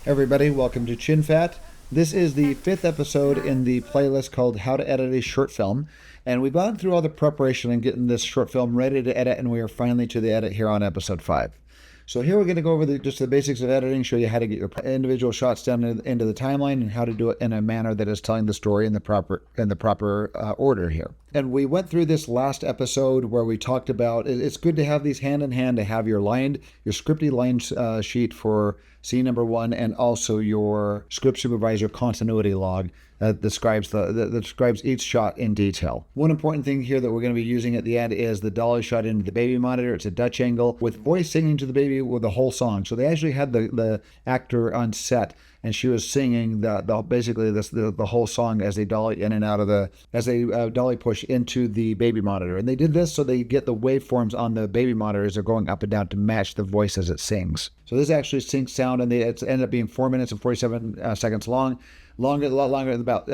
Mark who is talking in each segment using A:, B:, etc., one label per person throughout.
A: Everybody, welcome to Chin Fat. This is the 5th episode in the playlist called How to Edit a Short Film. And we've gone through all the preparation and getting this short film ready to edit, and we are finally to the edit here on episode 5. So here we're going to go over just the basics of editing, show you how to get your individual shots down into the timeline and how to do it in a manner that is telling the story in the proper order here. And we went through this last episode where we talked about it's good to have these hand in hand, to have your scripty line sheet for scene number 1, and also your script supervisor continuity log that describes each shot in detail. One important thing here that we're going to be using at the end is the dolly shot into the baby monitor. It's a Dutch angle with voice singing to the baby with the whole song. So they actually had the actor on set, and she was singing the whole song as they dolly in and out of dolly push into the baby monitor. And they did this so they get the waveforms on the baby monitor as they're going up and down to match the voice as it sings. So this actually syncs sound, and it ended up being 4 minutes and 47 seconds long. A lot longer than about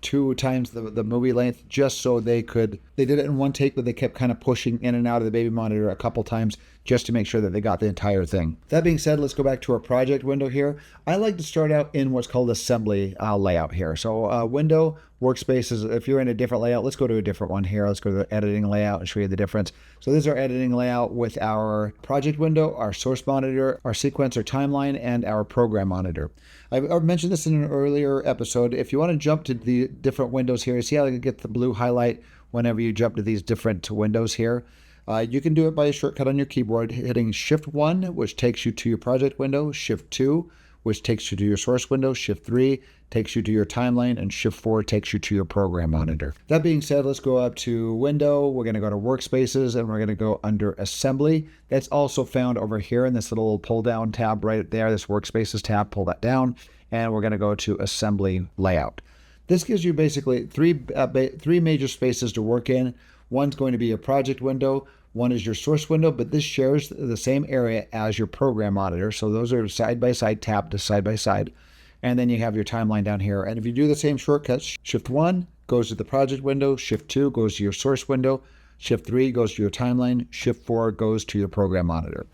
A: 2 times the movie length, just so they did it in one take, but they kept kind of pushing in and out of the baby monitor a couple times just to make sure that they got the entire thing. That being said, let's go back to our project window here. I like to start out in what's called assembly layout here. So window, workspace is, if you're in a different layout, let's go to a different one here. Let's go to the editing layout and show you the difference. So this is our editing layout with our project window, our source monitor, our sequencer timeline, and our program monitor. I've mentioned this in an earlier episode. If you want to jump to the different windows here, see how you get the blue highlight whenever you jump to these different windows here? You can do it by a shortcut on your keyboard, hitting Shift-1, which takes you to your project window, Shift-2, which takes you to your source window, Shift-3 takes you to your timeline, and Shift-4 takes you to your program monitor. That being said, let's go up to Window. We're going to go to Workspaces, and we're going to go under Assembly. That's also found over here in this little pull-down tab right there, this Workspaces tab. Pull that down, and we're going to go to Assembly Layout. This gives you basically three major spaces to work in. One's going to be your project window. One is your source window, but this shares the same area as your program monitor. So those are side by side, tabbed to side by side. And then you have your timeline down here. And if you do the same shortcuts, Shift-1 goes to the project window, Shift-2 goes to your source window, Shift-3 goes to your timeline, Shift-4 goes to your program monitor.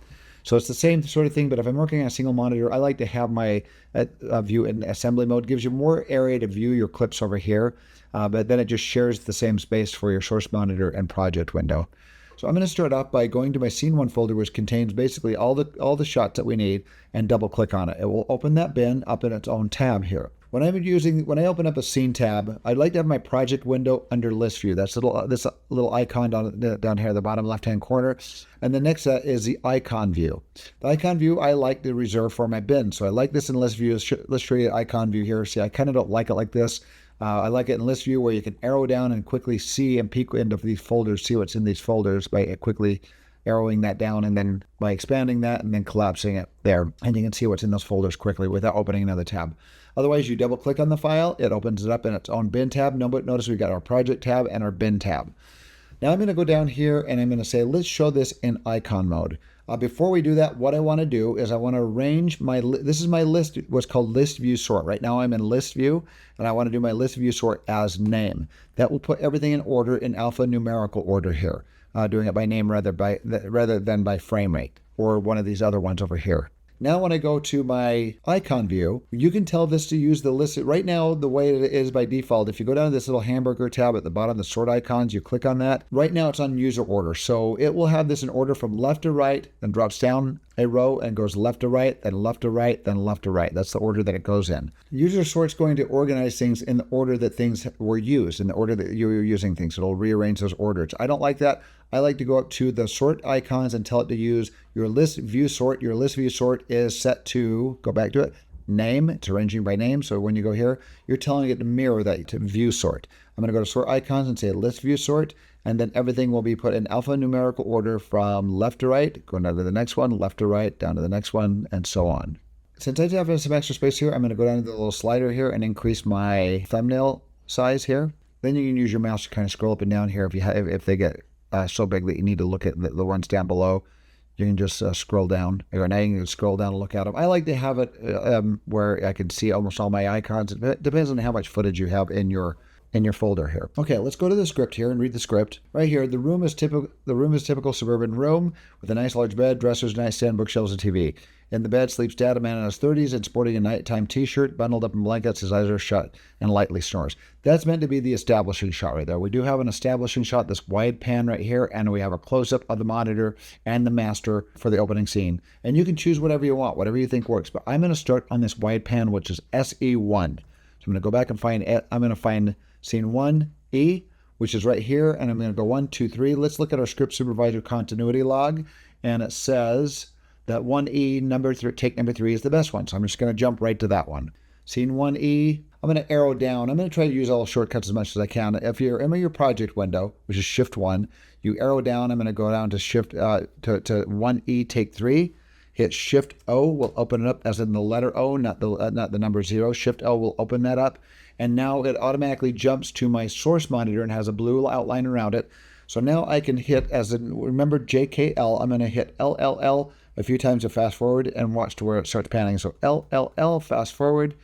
A: So it's the same sort of thing, but if I'm working on a single monitor, I like to have my view in assembly mode. It gives you more area to view your clips over here, but then it just shares the same space for your source monitor and project window. So I'm going to start off by going to my Scene 1 folder, which contains basically all the shots that we need, and double click on it. It will open that bin up in its own tab here. When I open up a scene tab, I'd like to have my project window under list view. That's this little icon down here at the bottom left-hand corner. And the next is the icon view. The icon view I like to reserve for my bin. So I like this in list view. Let's show you icon view here. See, I kind of don't like it like this. I like it in list view where you can arrow down and quickly see and peek into these folders, see what's in these folders by quickly arrowing that down, and then by expanding that and then collapsing it there. And you can see what's in those folders quickly without opening another tab. Otherwise, you double click on the file, it opens it up in its own bin tab. Notice we've got our project tab and our bin tab. Now I'm going to go down here and I'm going to say, let's show this in icon mode. Before we do that, what I want to do is I want to arrange this is my list, what's called list view sort. Right now I'm in list view, and I want to do my list view sort as name. That will put everything in order, in alphanumerical order here, doing it by name rather than by frame rate, or one of these other ones over here. Now when I go to my icon view, you can tell this to use the list. Right now, the way it is by default, if you go down to this little hamburger tab at the bottom, the sort icons, you click on that. Right now it's on user order. So it will have this in order from left to right, then drops down a row and goes left to right, then left to right, then left to right. That's the order that it goes in. User sort's going to organize things in the order that things were used, in the order that you were using things. It'll rearrange those orders. I don't like that. I like to go up to the sort icons and tell it to use your list view sort. Your list view sort is set to, go back to it, name. It's arranging by name. So when you go here, you're telling it to mirror that to view sort. I'm going to go to sort icons and say list view sort, and then everything will be put in alphanumerical order from left to right, going down to the next one, left to right, down to the next one, and so on. Since I have some extra space here, I'm going to go down to the little slider here and increase my thumbnail size here. Then you can use your mouse to kind of scroll up and down here if they get so big that you need to look at the ones down below. You can just scroll down, or now you can scroll down and look at them. I like to have it where I can see almost all my icons. It depends on how much footage you have in your in your folder here. Okay, let's go to the script here and read the script. Right here, the room is typical suburban room with a nice large bed, dressers, nightstand, bookshelves, and TV. In the bed sleeps Dad, a man in his 30s, and sporting a nighttime t-shirt, bundled up in blankets, his eyes are shut, and lightly snores. That's meant to be the establishing shot right there. We do have an establishing shot, this wide pan right here, and we have a close-up of the monitor and the master for the opening scene. And you can choose whatever you want, whatever you think works. But I'm going to start on this wide pan, which is SE1. So I'm going to go back and find scene 1E, which is right here, and I'm going to go 1, 2, 3. Let's look at our script supervisor continuity log, and it says that 1E, take number 3 is the best one. So I'm just going to jump right to that one. Scene 1E, I'm going to arrow down. I'm going to try to use all the shortcuts as much as I can. If you're in your project window, which is Shift 1, you arrow down. I'm going to go down to Shift to 1E, take 3. Hit Shift O will open it up, as in the letter O, not the number 0. Shift O will open that up. And now it automatically jumps to my source monitor and has a blue outline around it. So now I can hit, remember JKL, I'm going to hit LLL a few times to fast forward and watch to where it starts panning. So LLL, fast forward,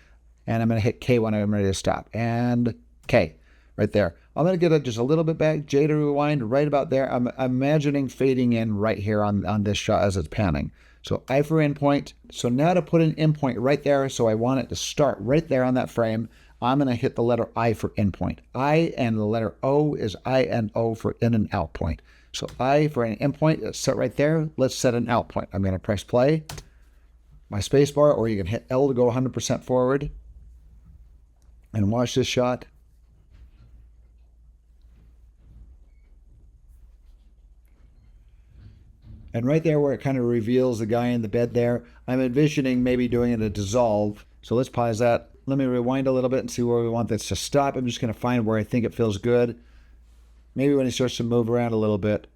A: and I'm going to hit K when I'm ready to stop. And K, right there. I'm going to get it just a little bit back, J to rewind, right about there. I'm imagining fading in right here on this shot as it's panning. So I for endpoint. So now to put an endpoint right there, so I want it to start right there on that frame, I'm going to hit the letter I for endpoint. I and the letter O is I and O for in and out point. So I for an endpoint is set right there. Let's set an out point. I'm going to press play, my space bar, or you can hit L to go 100% forward and watch this shot. And right there where it kind of reveals the guy in the bed there, I'm envisioning maybe doing it a dissolve. So let's pause that. Let me rewind a little bit and see where we want this to stop. I'm just going to find where I think it feels good. Maybe when it starts to move around a little bit.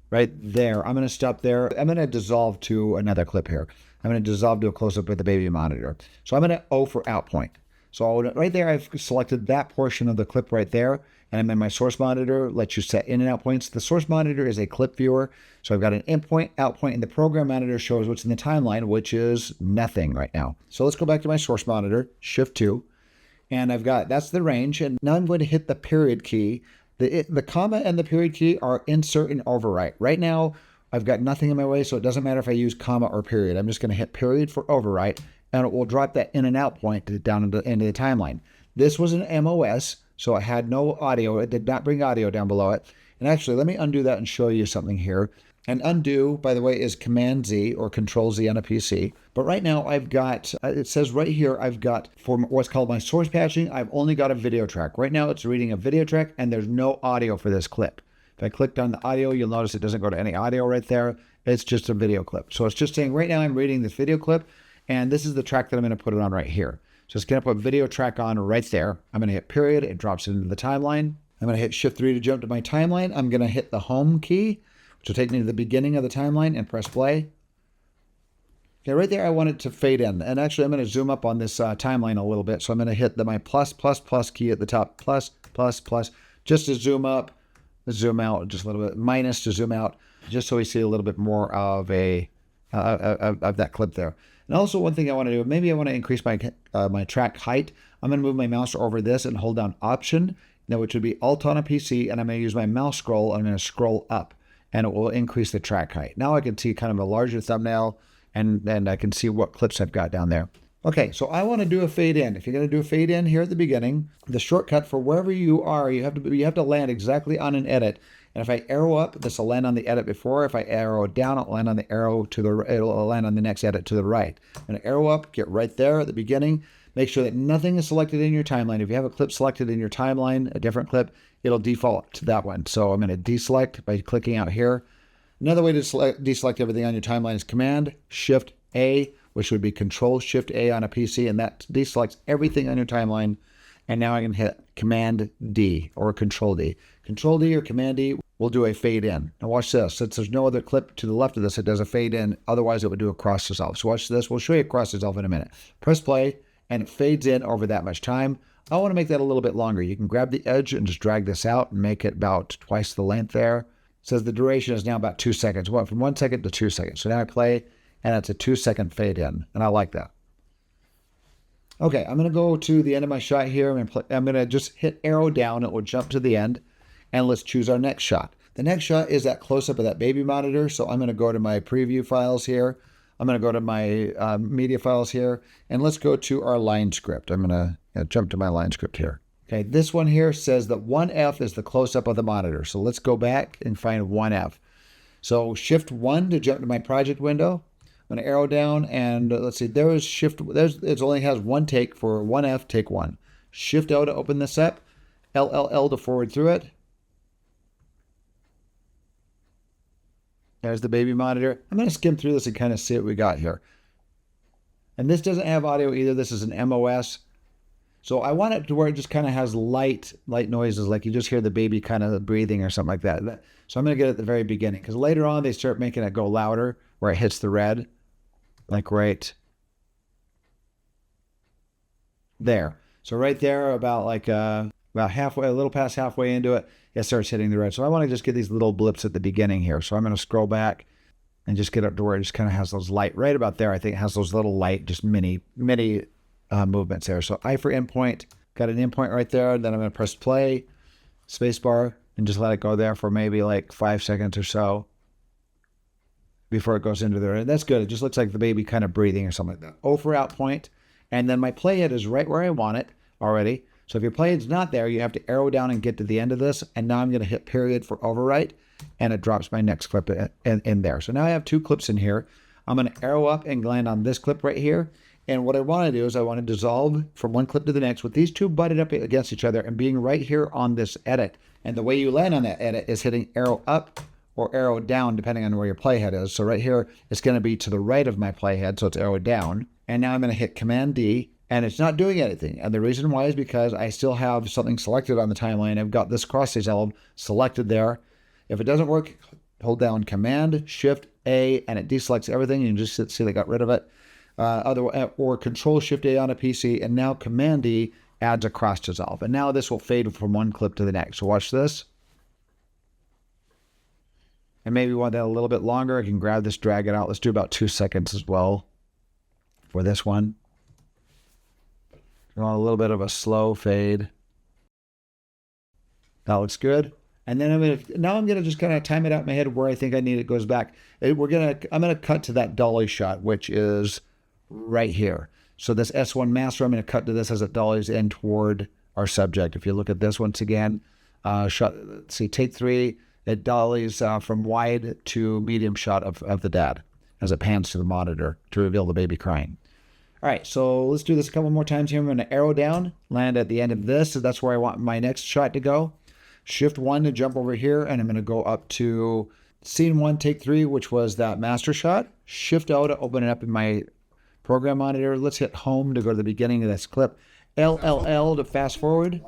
A: Right there. I'm going to stop there. I'm going to dissolve to another clip here. I'm going to dissolve to a close-up with the baby monitor. So I'm going to O for out point. So right there, I've selected that portion of the clip right there. And I'm in my source monitor, lets you set in and out points. The source monitor is a clip viewer. So I've got an in point, out point, and the program monitor shows what's in the timeline, which is nothing right now. So let's go back to my source monitor, Shift 2. And that's the range. And now I'm going to hit the period key. The comma and the period key are insert and overwrite. Right now, I've got nothing in my way, so it doesn't matter if I use comma or period. I'm just going to hit period for overwrite, and it will drop that in and out point down into the timeline. This was an MOS, so it had no audio. It did not bring audio down below it. And actually, let me undo that and show you something here. And undo, by the way, is Command Z or Control Z on a PC. But right now I've got, it says right here, I've got, for what's called my source patching, I've only got a video track. Right now it's reading a video track and there's no audio for this clip. If I clicked on the audio, you'll notice it doesn't go to any audio right there. It's just a video clip. So it's just saying right now I'm reading this video clip and this is the track that I'm going to put it on right here. So it's going to put video track on right there. I'm going to hit period. It drops it into the timeline. I'm going to hit Shift 3 to jump to my timeline. I'm going to hit the home key, which will take me to the beginning of the timeline, and press play. Okay, right there I want it to fade in. And actually I'm going to zoom up on this timeline a little bit. So I'm going to hit my plus key at the top, plus, just to zoom up, zoom out just a little bit, minus to zoom out, just so we see a little bit more of of that clip there. And also one thing I want to do, maybe I want to increase my track height. I'm going to move my mouse over this and hold down Option, now which would be Alt on a PC, and I'm going to use my mouse scroll. I'm going to scroll up, and it will increase the track height. Now I can see kind of a larger thumbnail, and I can see what clips I've got down there. Okay, so I want to do a fade in. If you're going to do a fade in here at the beginning, the shortcut for wherever you are, you have to land exactly on an edit. And if I arrow up, this will land on the edit before. If I arrow down, it'll land on the arrow it'll land on the next edit to the right. And arrow up, get right there at the beginning. Make sure that nothing is selected in your timeline. If you have a clip selected in your timeline, a different clip, it'll default to that one. So I'm going to deselect by clicking out here. Another way to deselect everything on your timeline is Command Shift A, which would be Control Shift A on a PC, and that deselects everything on your timeline. And now I can hit Command D or Control D. Control D or Command D will do a fade in. Now watch this. Since there's no other clip to the left of this, it does a fade in. Otherwise, it would do a cross dissolve. So watch this. We'll show you a cross dissolve in a minute. Press play, and it fades in over that much time. I want to make that a little bit longer. You can grab the edge and just drag this out and make it about twice the length there. It says the duration is now about 2 seconds. Went from 1 second to 2 seconds. So now I play, and it's a 2 second fade in, and I like that. Okay, I'm going to go to the end of my shot here. I'm going to just hit arrow down. It will jump to the end. And let's choose our next shot. The next shot is that close-up of that baby monitor. So I'm going to go to my preview files here. I'm going to go to my media files here. And let's go to our line script. I'm going to jump to my line script here. Okay, this one here says that 1F is the close-up of the monitor. So let's go back and find 1F. So Shift 1 to jump to my project window. I'm going to arrow down, and let's see, it only has one take for 1F, take 1. Shift O to open this up, LLL to forward through it. There's the baby monitor. I'm going to skim through this and kind of see what we got here. And this doesn't have audio either. This is an MOS. So I want it to where it just kind of has light noises, like you just hear the baby kind of breathing or something like that. So I'm going to get it at the very beginning, because later on they start making it go louder where it hits the red, like right there. So right there, about halfway, a little past halfway into it, it starts hitting the red. So I want to just get these little blips at the beginning here. So I'm going to scroll back and just get up to where it just kind of has those light right about there. I think it has those little light, just mini movements there. So I for endpoint, got an endpoint right there. Then I'm going to press play, spacebar, and just let it go there for maybe like 5 seconds or so before it goes into there. And that's good. It just looks like the baby kind of breathing or something like that. O for out point. And then my playhead is right where I want it already. So if your playhead's not there, you have to arrow down and get to the end of this. And now I'm going to hit period for overwrite, and it drops my next clip in there. So now I have 2 clips in here. I'm going to arrow up and land on this clip right here. And what I want to do is I want to dissolve from one clip to the next with these 2 butted up against each other and being right here on this edit. And the way you land on that edit is hitting arrow up or arrow down, depending on where your playhead is. So right here, it's going to be to the right of my playhead, so it's arrow down. And now I'm going to hit Command D, and it's not doing anything. And the reason why is because I still have something selected on the timeline. I've got this crossface element selected there. If it doesn't work, hold down Command, Shift, A, and it deselects everything. You can just see they got rid of it. Or Control Shift A on a PC, and now Command D adds a cross dissolve. And now this will fade from one clip to the next. So watch this. And maybe want that a little bit longer. I can grab this, drag it out. Let's do about 2 seconds as well for this one. I want a little bit of a slow fade. That looks good. And then I'm gonna just kind of time it out in my head where I think I need it goes back. I'm gonna cut to that dolly shot, which is right here. So this S1 master, I'm gonna cut to this as it dollies in toward our subject. If you look at this once again, shot. Let's see, take 3. It dollies from wide to medium shot of the dad as it pans to the monitor to reveal the baby crying. All right, so let's do this a couple more times here. I'm going to arrow down, land at the end of this. So that's where I want my next shot to go. Shift 1 to jump over here, and I'm going to go up to scene 1, take 3, which was that master shot. Shift O to open it up in my program monitor. Let's hit home to go to the beginning of this clip. LLL to fast forward.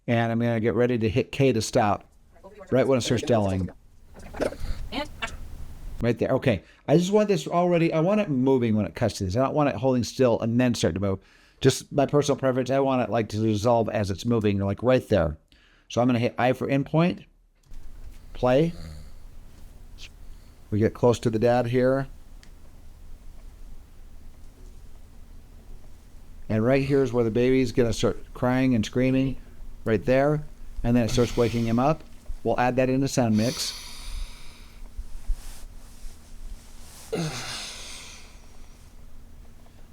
A: And I'm going to get ready to hit K to stop. Right when it starts delling. Right there. Okay. I just want this already. I want it moving when it cuts to this. I don't want it holding still and then start to move. Just my personal preference. I want it like to dissolve as it's moving, like right there. So I'm going to hit I for endpoint. Play. We get close to the dad here. And right here is where the baby's going to start crying and screaming. Right there. And then it starts waking him up. We'll add that into sound mix.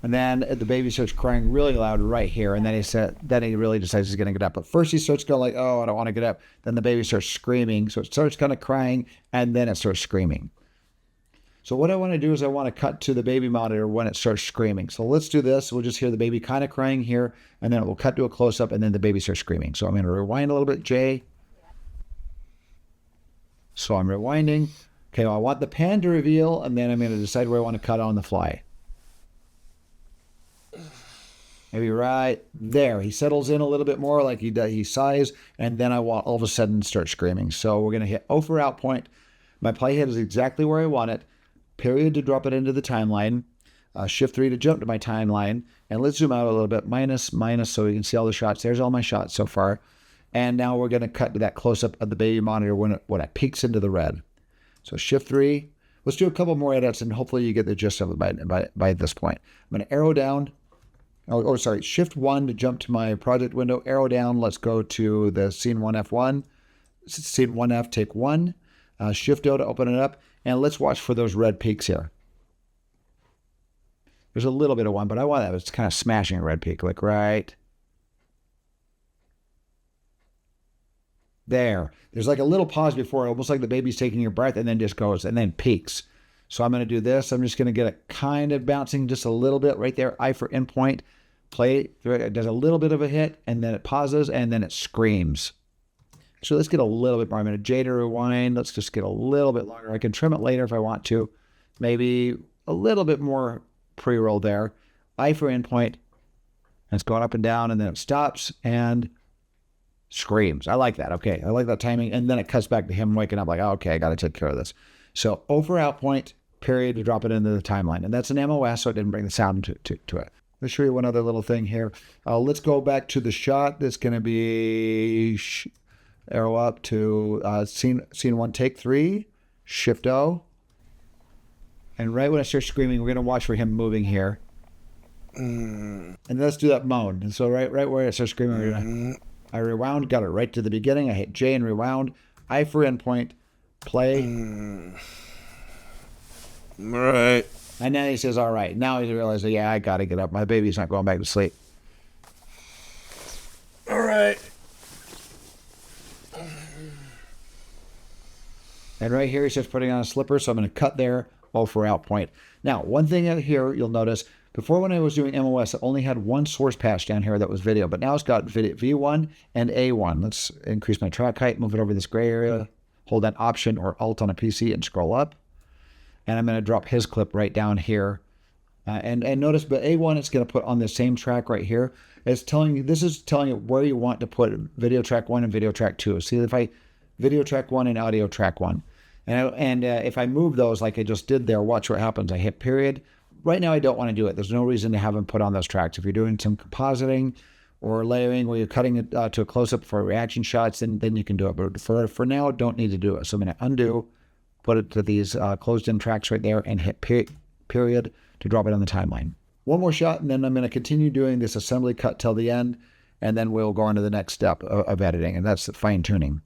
A: And then the baby starts crying really loud right here. And then he really decides he's going to get up. But first he starts going like, oh, I don't want to get up. Then the baby starts screaming. So it starts kind of crying, and then it starts screaming. So what I want to do is I want to cut to the baby monitor when it starts screaming. So let's do this. We'll just hear the baby kind of crying here, and then it will cut to a close-up, and then the baby starts screaming. So I'm going to rewind a little bit, J. So I'm rewinding. Okay, well, I want the pan to reveal, and then I'm going to decide where I want to cut on the fly. Maybe right there. He settles in a little bit more, like he sighs, and then I want all of a sudden start screaming. So we're going to hit O for out point. My playhead is exactly where I want it. Period to drop it into the timeline. Shift 3 to jump to my timeline. And let's zoom out a little bit. Minus, so you can see all the shots. There's all my shots so far. And now we're going to cut to that close-up of the baby monitor when it peaks into the red. So Shift 3. Let's do a couple more edits, and hopefully you get the gist of it by this point. I'm going to arrow down, sorry, Shift 1 to jump to my project window, arrow down. Let's go to the Scene 1F1. Scene 1F, take 1. Shift O to open it up. And let's watch for those red peaks here. There's a little bit of one, but I want that. It's kind of smashing a red peak. Like right there. There's like a little pause before, almost like the baby's taking your breath, and then just goes, and then peaks. So I'm going to do this. I'm just going to get it kind of bouncing just a little bit right there. I for endpoint. Play. It does a little bit of a hit, and then it pauses, and then it screams. So let's get a little bit more. I'm going to J to rewind. Let's just get a little bit longer. I can trim it later if I want to. Maybe a little bit more pre-roll there. I for endpoint. And it's going up and down, and then it stops and screams. I like that. Okay. I like that timing. And then it cuts back to him waking up like, oh, okay, I got to take care of this. So O for out point, period, to drop it into the timeline. And that's an MOS, so it didn't bring the sound to it. Let's show you one other little thing here. Let's go back to the shot. That's going to be arrow up to scene 1, take 3, Shift O. And right when I start screaming, we're going to watch for him moving here. And let's do that moan. And so right where I start screaming, I rewound, got it right to the beginning. I hit J and rewound. I for endpoint, play.
B: All right.
A: And then he says, all right. Now he realizes, yeah, I got to get up. My baby's not going back to sleep.
B: All right.
A: And right here, he's just putting on a slipper. So I'm going to cut there, O for out point. Now, one thing out here, you'll notice, before when I was doing MOS, it only had one source patch down here that was video. But now it's got video V1 and A1. Let's increase my track height, move it over this gray area, hold that Option or Alt on a PC and scroll up. And I'm going to drop his clip right down here. And notice, but A1, it's going to put on the same track right here. This is telling you where you want to put video track 1 and video track 2. See, if I video track 1 and audio track 1. And if I move those like I just did there, watch what happens. I hit period. Right now, I don't want to do it. There's no reason to have them put on those tracks. If you're doing some compositing or layering where you're cutting it to a close-up for reaction shots, then you can do it. But for now, don't need to do it. So I'm going to undo, put it to these closed-in tracks right there, and hit period to drop it on the timeline. One more shot, and then I'm going to continue doing this assembly cut till the end, and then we'll go on to the next step of editing, and that's the fine-tuning.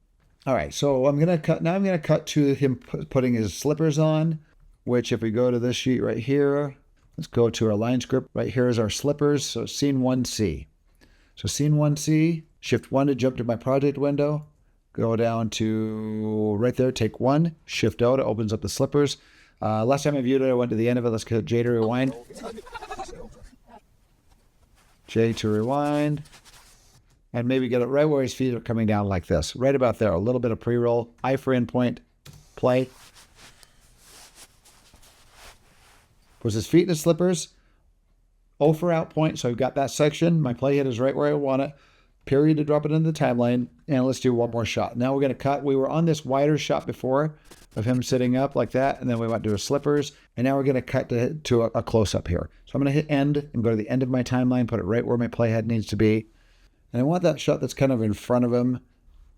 A: All right, so I'm going to cut to him putting his slippers on, which if we go to this sheet right here, let's go to our line script. Right here is our slippers, so Scene 1C. So Scene 1C, Shift 1 to jump to my project window, go down to right there, take 1, Shift O to opens up the slippers. Last time I viewed it, I went to the end of it. Let's go J to rewind. J to rewind. And maybe get it right where his feet are coming down like this. Right about there. A little bit of pre-roll. I for endpoint. Play. Puts his feet in his slippers. O for out point. So I've got that section. My playhead is right where I want it. Period to drop it into the timeline. And let's do one more shot. Now we're going to cut. We were on this wider shot before of him sitting up like that. And then we went to his slippers. And now we're going to cut to a close-up here. So I'm going to hit end and go to the end of my timeline. Put it right where my playhead needs to be. And I want that shot that's kind of in front of him.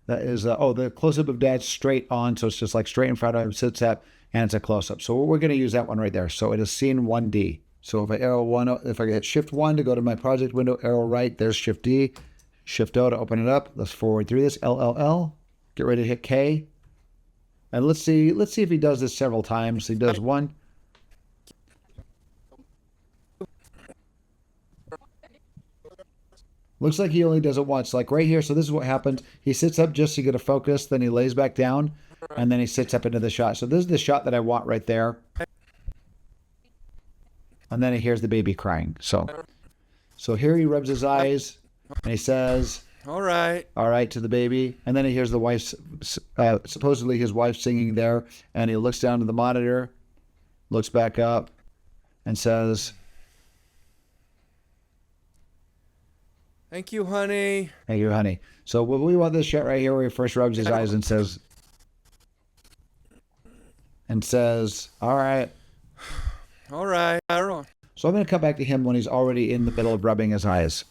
A: That is, the close-up of Dad straight on. So it's just like straight in front of him, sits up, and it's a close-up. So we're going to use that one right there. So it is Scene 1D. So if I hit Shift 1 to go to my project window, arrow right, there's Shift D. Shift O to open it up. Let's forward through this, LLL. Get ready to hit K. And let's see if he does this several times. He does one. Looks like he only does it once, like right here. So this is what happens. He sits up just to get a focus, then he lays back down, and then he sits up into the shot. So this is the shot that I want right there. And then he hears the baby crying. So here he rubs his eyes, and he says,
B: All right
A: to the baby. And then he hears the wife's, supposedly his wife singing there, and he looks down to the monitor, looks back up, and says,
B: Thank you, honey.
A: Thank you, honey. So we want this shot right here where he first rubs his eyes and says, all right.
B: All right. I don't know.
A: So I'm going to come back to him when he's already in the middle of rubbing his eyes.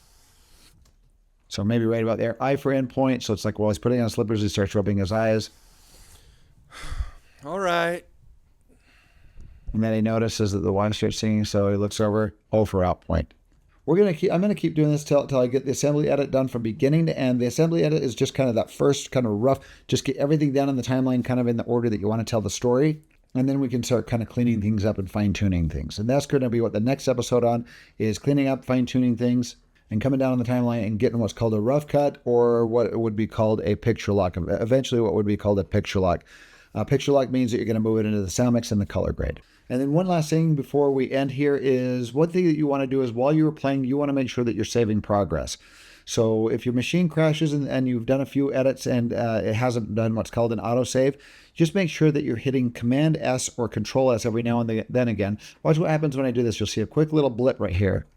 A: So maybe right about there. I for endpoint. So it's like while he's putting on slippers, he starts rubbing his eyes.
B: All right.
A: And then he notices that the wife starts singing, so he looks over. O for out point. I'm gonna keep doing this till I get the assembly edit done from beginning to end. The assembly edit is just kind of that first kind of rough, just get everything down in the timeline, kind of in the order that you want to tell the story. And then we can start kind of cleaning things up and fine tuning things. And that's going to be what the next episode on is, cleaning up, fine tuning things, and coming down on the timeline and getting what's called a rough cut, or what would be called a picture lock. Eventually, what would be called a picture lock. Picture lock means that you're going to move it into the sound mix and the color grade. And then one last thing before we end here is, one thing that you want to do is, while you were playing, you want to make sure that you're saving progress. So if your machine crashes and you've done a few edits and it hasn't done what's called an autosave, just make sure that you're hitting Command S or Control S every now and then again. Watch what happens when I do this. You'll see a quick little blip right here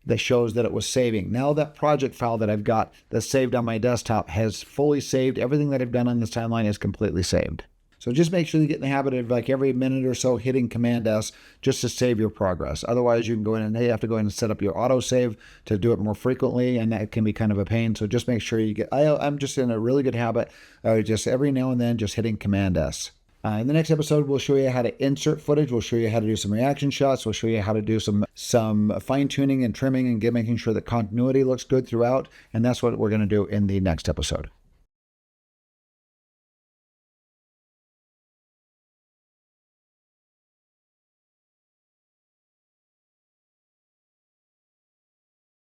A: that shows that it was saving. Now that project file that I've got that's saved on my desktop has fully saved. Everything that I've done on this timeline is completely saved. So just make sure you get in the habit of, like, every minute or so hitting Command S just to save your progress. Otherwise, you can go in and you have to go in and set up your autosave to do it more frequently, and that can be kind of a pain. So just make sure you get, I'm just in a really good habit of just every now and then just hitting Command S. In the next episode, we'll show you how to insert footage. We'll show you how to do some reaction shots. We'll show you how to do some fine tuning and trimming and making sure that continuity looks good throughout. And that's what we're going to do in the next episode.